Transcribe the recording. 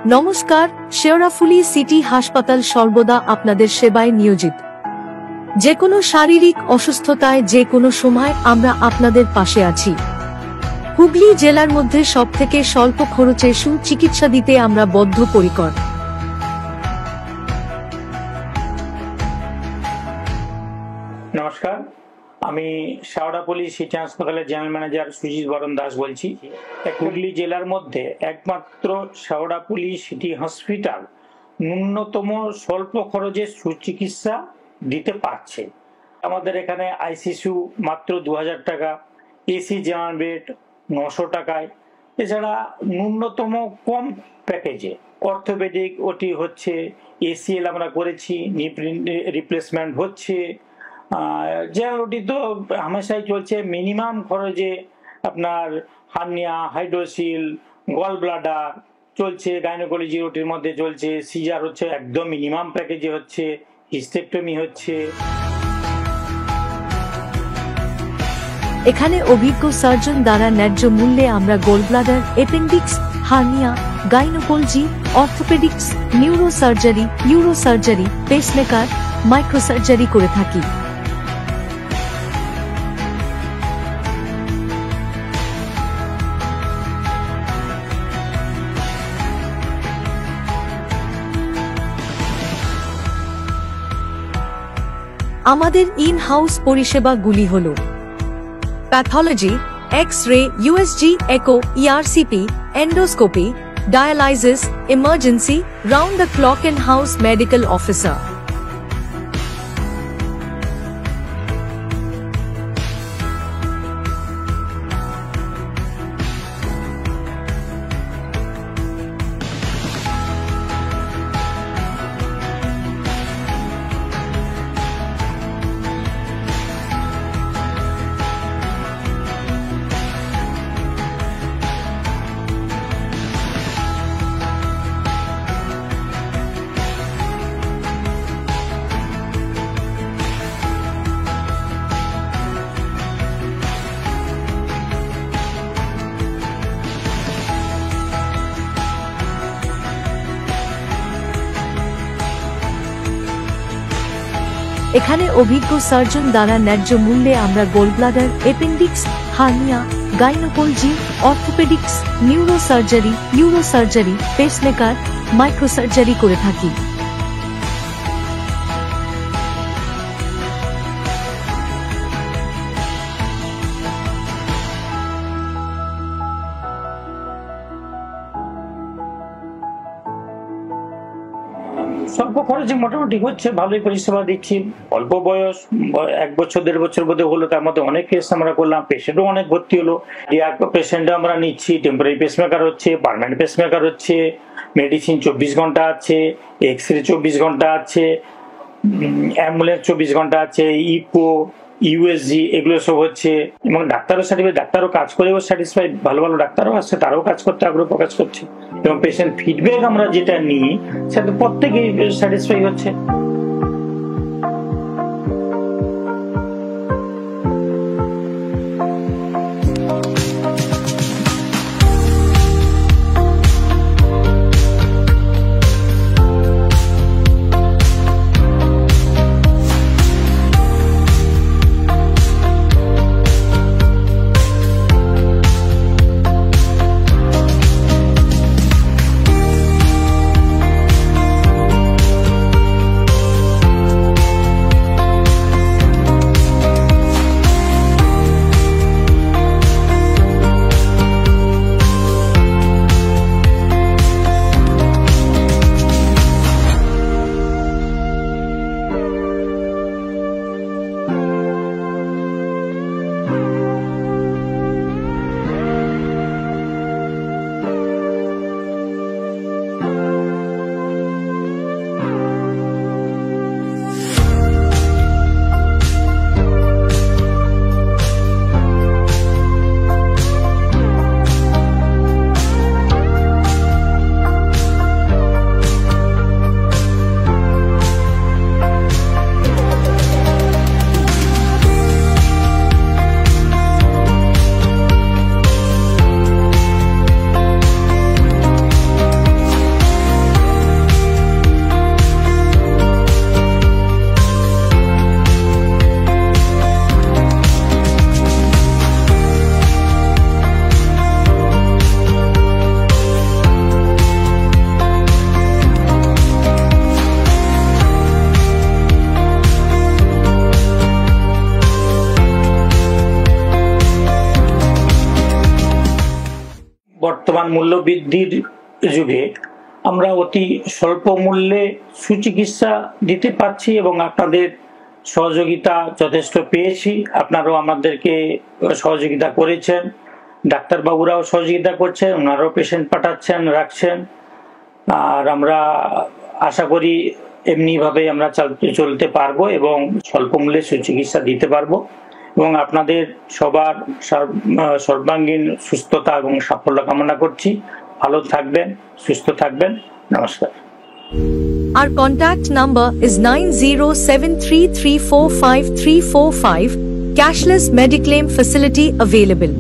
নমস্কার, শেওড়াফুলি সিটি হাসপাতাল সর্বদা আপনাদের সেবায় নিয়োজিত। যে কোনো শারীরিক অসুস্থতায় যে কোনো সময় আমরা আপনাদের পাশে আছি। হুগলি জেলার মধ্যে সবথেকে স্বল্প খরচে সুচিকিৎসা দিতে আমরা বদ্ধপরিকর। নমস্কার, আমি শেওড়াফুলি সিটি হাসপাতালের জেনারেল ম্যানেজার সুজিত বরণ দাস বলছি। হুগলি জেলার মধ্যে একমাত্র শেওড়াফুলি সিটি হসপিটাল ন্যূনতম স্বল্প খরচে সুচিকিৎসা দিতে পারছে। আমাদের এখানে আইসিইউ মাত্র 2000 টাকা, এসি জেনারেল বেড 900 টাকায়, এছাড়া ন্যূনতম কম প্যাকেজে অর্থোপেডিক ওটি হচ্ছে, এসিএল আমরা করেছি, নি রিপ্লেসমেন্ট হচ্ছে, জেনারেল ওটি তো হামেশাই চলছে। মিনিমাম খরচে আপনার হার্নিয়া, হাইড্রোসিল, গল ব্লাডার চলছে, গাইনোকোলজি ওটির মধ্যে চলছে, সিজার হচ্ছে একদম মিনিমাম প্যাকেজে হচ্ছে, হিস্টেক্টমি হচ্ছে। এখানে অভিজ্ঞ সার্জন দ্বারা ন্যায্য মূল্যে আমরা gall bladder, appendix, hernia, gynaecology, orthopaedics, neurosurgery, pacemaker, microsurgery করে থাকি। আমাদের ইন হাউস পরিষেবাগুলি হল pathology, X-ray, USG, echo, ERCP, endoscopy, dialysis, emergency, round the clock in house medical officer. এখানে অভিজ্ঞ সার্জন দ্বারা ন্যায্য মূল্যে আমরা gall bladder, appendix, hernia, gynaecology, orthopaedics, neurosurgery, pacemaker, microsurgery করে থাকি। স্বল্প খরচে মোটামুটি হচ্ছে, ভালোই পরিষেবা দিচ্ছি। অল্প বয়স, 1 বছর 1.5 বছর বোধ হলো, তার মধ্যে অনেক কেস আমরা করলাম, পেশেন্টও অনেক ভর্তি হলো। পেশেন্টও আমরা নিচ্ছি, টেম্পোরারি পেসমেকার হচ্ছে, পার্মানেন্ট পেসমেকার হচ্ছে, মেডিসিন 24 ঘন্টা আছে, এক্সরে 24 ঘন্টা আছে, অ্যাম্বুলেন্স 24 ঘন্টা আছে, ইকো, ইউএসজি এগুলো সব হচ্ছে। এবং ডাক্তারও সার্টিফাইড, ডাক্তারও কাজ করেও স্যাটিসফাইড, ভালো ভালো ডাক্তারও আসছে, তারাও কাজ করতে আগ্রহ প্রকাশ করছে। এবং পেশেন্ট ফিডব্যাক আমরা যেটা নিই সেটা প্রত্যেকেই স্যাটিসফাই হচ্ছে। বর্তমান মূল্য বৃদ্ধির যুগে আমরা অতি স্বল্প মূল্যে সুচিকিৎসা দিতে পারছি এবং আপনাদের সহযোগিতা যথেষ্ট পেয়েছি। আপনারাও আমাদেরকে সহযোগিতা করেছেন, ডাক্তারবাবুরাও সহযোগিতা করছেন, ওনারাও পেশেন্ট পাঠাচ্ছেন, রাখছেন। আর আমরা আশা করি এমনিভাবে আমরা চলতে পারবো এবং স্বল্প মূল্যে সুচিকিৎসা দিতে পারবো এবং আপনাদের সবার সর্বাঙ্গীন সুস্থতা এবং সাফল্য কামনা করছি। ভালো থাকবেন, সুস্থ থাকবেন। নমস্কার। Our contact number is 9073345345. Cashless Mediclaim facility available.